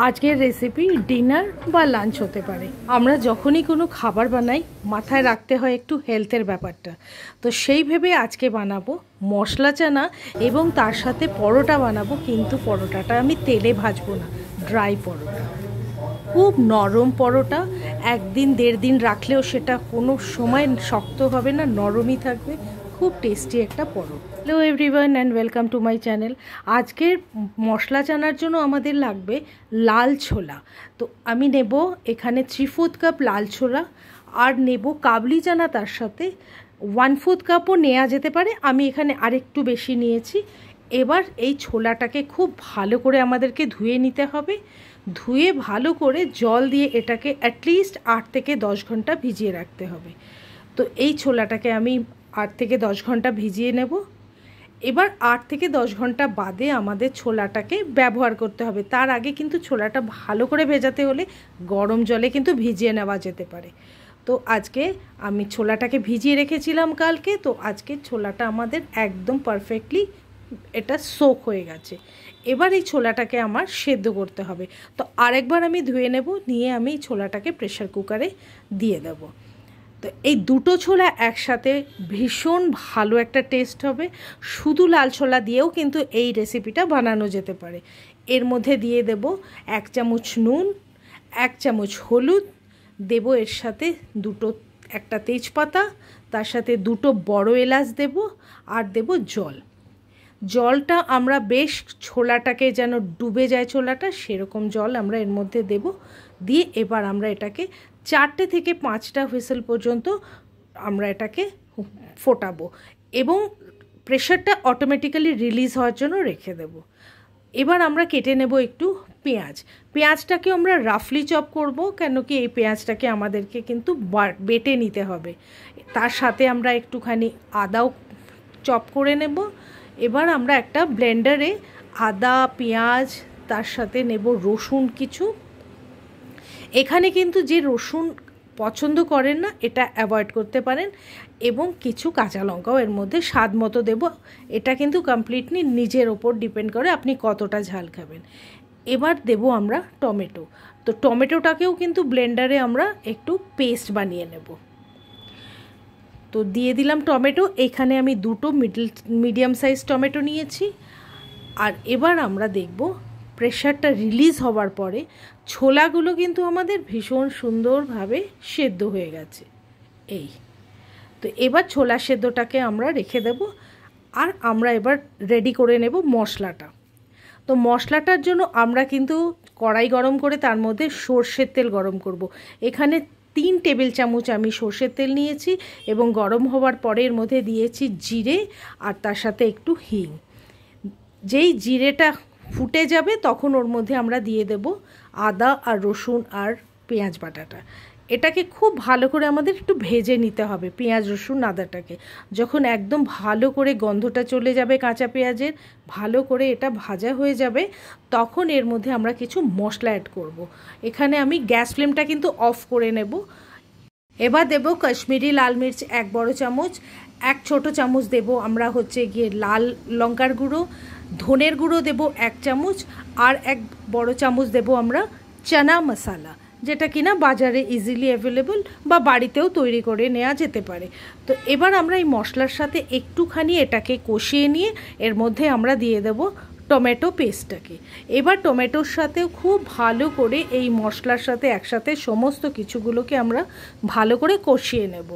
আজকের recipe dinner বা lunch হতে পারে। আমরা যখনই কোনো খাবার বানাই মাথায় রাখতে হয় একটু হেলথের ব্যাপারটা। তো সেই ভেবে আজকে বানাবো মশলা চানা এবং তার সাথে পরোটা বানাবো, কিন্তু পরোটাটা আমি তেলে ভাজবো না, ড্রাই পরোটা। খুব নরম পরোটা, একদিন দেড় দিন রাখলেও সেটা কোনো সময় শক্ত হবে না, নরমই থাকবে। খুব টেস্টি একটা paratha. Hello everyone and welcome to my channel. আজকের মশলা চানার জন্য আমাদের লাগবে লাল ছোলা। তো আমি নেব এখানে 3/4 কাপ লাল ছোলা, আর নেব কাবলি চানা তার সাথে 1/4 কাপও নেওয়া যেতে পারে, আমি এখানে আরেকটু বেশি নিয়েছি। এবার এই ছোলাটাকে খুব ভালো করে আমাদেরকে ধুয়ে নিতে হবে। ধুয়ে ভালো করে জল দিয়ে এটাকে অ্যাটলিস্ট 8 থেকে 10 ঘন্টা ভিজিয়ে রাখতে হবে। তো এই ছোলাটাকে আমি 8 থেকে 10 ঘন্টা ভিজিয়ে নেব। এবার 8 থেকে 10 ঘন্টা বাদে আমাদের ছোলাটাকে ব্যবহার করতে হবে। তার আগে কিন্তু ছোলাটা ভালো করে ভেজাতে হলে গরম জলে কিন্তু ভিজিয়ে নেওয়া যেতে পারে। তো আজকে আমি ছোলাটাকে ভিজিয়ে রেখেছিলাম কালকে, তো আজকে ছোলাটা আমাদের একদম পারফেক্টলি এটা সোক হয়ে গেছে। এবার এই ছোলাটাকে আমার সেদ্ধ করতে হবে। তো আরেকবার আমি ধুয়ে নেব, নিয়ে আমি ছোলাটাকে প্রেশার কুকারে দিয়ে দেব। তো এই দুটো ছোলা একসাথে ভীষণ ভালো একটা টেস্ট হবে। শুধু লাল ছোলা দিয়েও কিন্তু এই রেসিপিটা বানানো যেতে পারে। এর মধ্যে দিয়ে দেব 1 চামচ নুন, 1 চামচ হলুদ দেব, এর সাথে একটা তেজপাতা, তার সাথে 2টো বড় এলাচ দেব, আর দেব জল। জলটা আমরা বেশ ছোলাটাকে যেন ডুবে যায় ছোলাটা, সেরকম জল আমরা এর মধ্যে দেব। দিয়ে এবার আমরা এটাকে 4টে থেকে 5টা হুইসেল পর্যন্ত আমরা এটাকে ফোটাবো এবং প্রেশারটা অটোমেটিক্যালি রিলিজ হওয়ার জন্য রেখে দেব। এবার আমরা কেটে নেব একটু পেঁয়াজটাকে আমরা রাফলি চপ করব, কেন কি এই পেঁয়াজটাকে আমাদেরকে কিন্তু বেটে নিতে হবে। তার সাথে আমরা একটুখানি আদাও চপ করে নেব। এবার আমরা একটা ব্লেন্ডারে আদা, পেঁয়াজ, তার সাথে নেব রসুন কিছু। এখানে কিন্তু যে রসুন পছন্দ করেন না এটা অ্যাভয়েড করতে পারেন, এবং কিছু কাঁচা লঙ্কাও এর মধ্যে স্বাদ মতো দেব। এটা কিন্তু কমপ্লিটলি নিজের ওপর ডিপেন্ড করে আপনি কতটা ঝাল খাবেন। এবার দেব আমরা টমেটো। তো টমেটোটাকেও কিন্তু ব্লেন্ডারে আমরা একটু পেস্ট বানিয়ে নেব। তো দিয়ে দিলাম টমেটো। এখানে আমি 2টো মিডিয়াম সাইজ টমেটো নিয়েছি। আর এবার আমরা দেখব প্রেশারটা রিলিজ হওয়ার পরে ছোলাগুলো কিন্তু আমাদের ভীষণ সুন্দরভাবে সেদ্ধ হয়ে গেছে। এই তো এবার ছোলা সেদ্ধটাকে আমরা রেখে দেব, আর আমরা এবার রেডি করে নেব মশলাটা। তো মশলাটার জন্য আমরা কিন্তু কড়াই গরম করে তার মধ্যে সর্ষের তেল গরম করব। এখানে 3 টেবিল চামচ আমি সর্ষের তেল নিয়েছি, এবং গরম হওয়ার পরে এর মধ্যে দিয়েছি জিরে, আর তার সাথে একটু হিং। যেই জিরেটা ফুটে যাবে তখন ওর মধ্যে আমরা দিয়ে দেব আদা আর রসুন আর পেঁয়াজ বাটাটা। এটাকে খুব ভালো করে আমাদের একটু ভেজে নিতে হবে, পেঁয়াজ রসুন আদাটাকে। যখন একদম ভালো করে গন্ধটা চলে যাবে কাঁচা পেঁয়াজের, ভালো করে এটা ভাজা হয়ে যাবে, তখন এর মধ্যে আমরা কিছু মশলা অ্যাড করব। এখানে আমি গ্যাস ফ্লেমটা কিন্তু অফ করে নেব। এবার দেব কাশ্মীরি লাল মির্চ 1 বড় চামচ, 1 ছোট চামচ দেব আমরা গিয়ে লাল লঙ্কার গুঁড়ো, ধনের গুঁড়ো দেব 1 চামচ, আর 1 বড় চামচ দেব আমরা চানা মশলা, যেটা কিনা বাজারে ইজিলি অ্যাভেলেবল বা বাড়িতেও তৈরি করে নেওয়া যেতে পারে। তো এবার আমরা এই মশলার সাথে একটুখানি এটাকে কষিয়ে নিয়ে এর মধ্যে আমরা দিয়ে দেব টমেটো পেস্টটাকে। এবার টমেটোর সাথেও খুব ভালো করে এই মশলার সাথে একসাথে সমস্ত কিছুগুলোকে আমরা ভালো করে কষিয়ে নেব।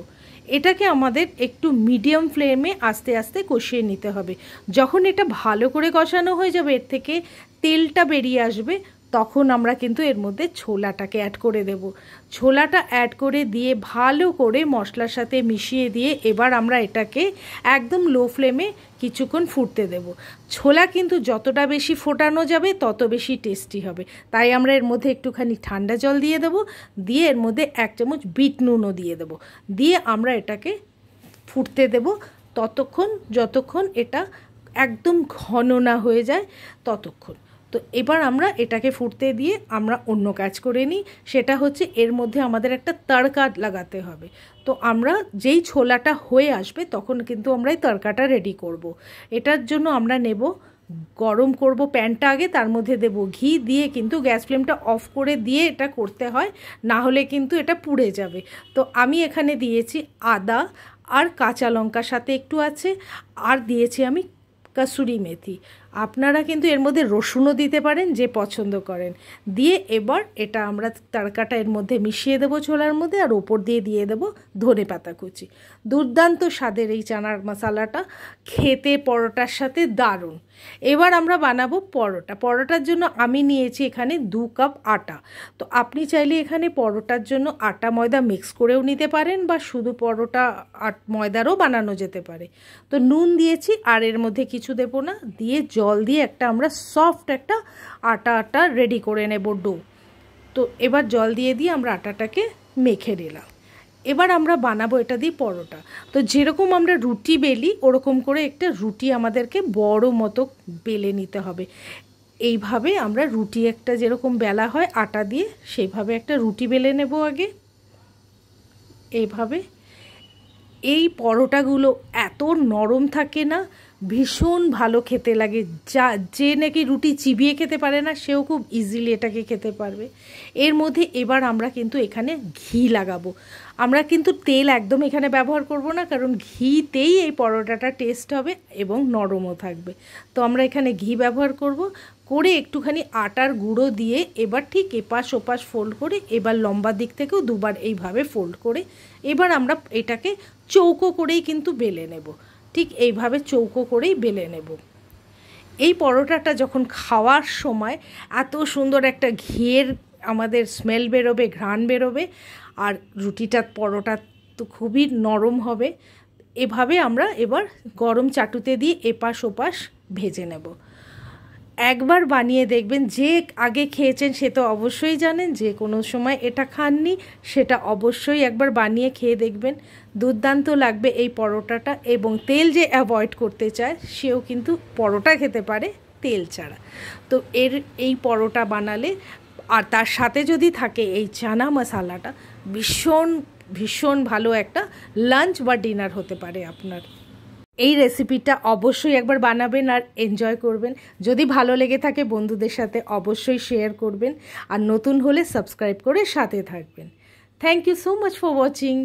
এটাকে আমাদের একটু মিডিয়াম ফ্লেমে আস্তে আস্তে কষিয়ে নিতে হবে। যখন এটা ভালো করে কষানো হয়ে যাবে, এর থেকে তেলটা বেরিয়ে আসবে, তখন আমরা কিন্তু এর মধ্যে ছোলাটাকে অ্যাড করে দেব। ছোলাটা অ্যাড করে দিয়ে ভালো করে মশলার সাথে মিশিয়ে দিয়ে এবার আমরা এটাকে একদম লো ফ্লেমে কিছুক্ষণ ফুটতে দেব। ছোলা কিন্তু যতটা বেশি ফোটানো যাবে তত বেশি টেস্টি হবে। তাই আমরা এর মধ্যে একটুখানি ঠান্ডা জল দিয়ে দেব, দিয়ে এর মধ্যে 1 চামচ বিট নুনও দিয়ে দেব, দিয়ে আমরা এটাকে ফুটতে দেব যতক্ষণ এটা একদম ঘন না হয়ে যায় ততক্ষণ। তো এবার আমরা এটাকে ফুটতে দিয়ে আমরা অন্য কাজ করে নিই, সেটা হচ্ছে এর মধ্যে আমাদের একটা তড়কা লাগাতে হবে। তো আমরা যেই ছোলাটা হয়ে আসবে তখন কিন্তু আমরা এই তড়কাটা রেডি করব। এটার জন্য আমরা নেব গরম করব প্যানটা আগে, তার মধ্যে দেব ঘি, দিয়ে কিন্তু গ্যাস ফ্লেমটা অফ করে দিয়ে এটা করতে হয়, না হলে কিন্তু এটা পুড়ে যাবে। তো আমি এখানে দিয়েছি আদা আর কাঁচা লঙ্কার সাথে একটু আছে, আর দিয়েছি আমি কাসুরি মেথি। আপনারা কিন্তু এর মধ্যে রসুনও দিতে পারেন যে পছন্দ করেন। দিয়ে এবার এটা আমরা তড়কাটা এর মধ্যে মিশিয়ে দেবো ছোলার মধ্যে, আর ওপর দিয়ে দেবো ধনে পাতা কুচি। দুর্দান্ত স্বাদের এই চানার মশলাটা খেতে পরোটার সাথে দারুণ। এবার আমরা বানাবো পরোটা। পরোটার জন্য আমি নিয়েছি এখানে 2 কাপ আটা। তো আপনি চাইলে এখানে পরোটার জন্য আটা ময়দা মিক্স করেও নিতে পারেন, বা শুধু পরোটা ময়দারও বানানো যেতে পারে। তো নুন দিয়েছি, আর এর মধ্যে কিছু দেবো না, দিয়ে জল দিয়ে একটা আমরা সফট একটা আটা রেডি করে নেব, ডো। তো এবার জল দিয়ে আমরা আটাটাকে মেখে নিলাম। এবার আমরা বানাবো এটা দিয়ে পরোটা। তো যেরকম আমরা রুটি বেলি ওরকম করে একটা রুটি আমাদেরকে বড় মতো বেলে নিতে হবে। এইভাবে আমরা রুটি একটা যেরকম বেলা হয় আটা দিয়ে, সেইভাবে একটা রুটি বেলে নেব আগে। এইভাবে এই পরোটাগুলো এত নরম থাকে না, ভীষণ ভালো খেতে লাগে। যে নাকি রুটি চিবিয়ে খেতে পারে না, সেও খুব ইজিলি এটাকে খেতে পারবে। এর মধ্যে এবার আমরা কিন্তু এখানে ঘি লাগাবো। আমরা কিন্তু তেল একদম এখানে ব্যবহার করব না, কারণ ঘিতেই এই পরোটাটা টেস্ট হবে এবং নরমও থাকবে। তো আমরা এখানে ঘি ব্যবহার করে একটুখানি আটার গুঁড়ো দিয়ে এবার ঠিক এপাশ ওপাশ ফোল্ড করে, এবার লম্বা দিক থেকেও দুবার এইভাবে ফোল্ড করে এবার আমরা এটাকে চৌকো করেই কিন্তু বেলে নেব। ঠিক এইভাবে চৌকো করেই বেলে নেব। এই পরোটাটা যখন খাওয়ার সময় এত সুন্দর একটা ঘিয়ের আমাদের স্মেল বেরোবে, ঘ্রাণ বেরোবে, আর রুটিটা পরোটা তো খুবই নরম হবে। এভাবে আমরা এবার গরম চাটুতে দিয়ে এপাশ ওপাশ ভেজে নেব। একবার বানিয়ে দেখবেন, যে আগে খেয়েছেন সে তো অবশ্যই জানেন, যে কোনো সময় এটা খাননি সেটা অবশ্যই একবার বানিয়ে খেয়ে দেখবেন। দুর্দান্ত লাগবে এই পরোটাটা। এবং তেল যে অ্যাভয়েড করতে চায় সেও কিন্তু পরোটা খেতে পারে তেল ছাড়া। তো এই পরোটা বানালে, আর তার সাথে যদি থাকে এই চানা মশলাটা, ভীষণ ভীষণ ভালো একটা লাঞ্চ বা ডিনার হতে পারে আপনার। এই রেসিপিটা অবশ্যই একবার বানাবেন আর এনজয় করবেন। যদি ভালো লেগে থাকে বন্ধুদের সাথে অবশ্যই শেয়ার করবেন, আর নতুন হলে সাবস্ক্রাইব করে সাথে থাকবেন। Thank you so much for watching.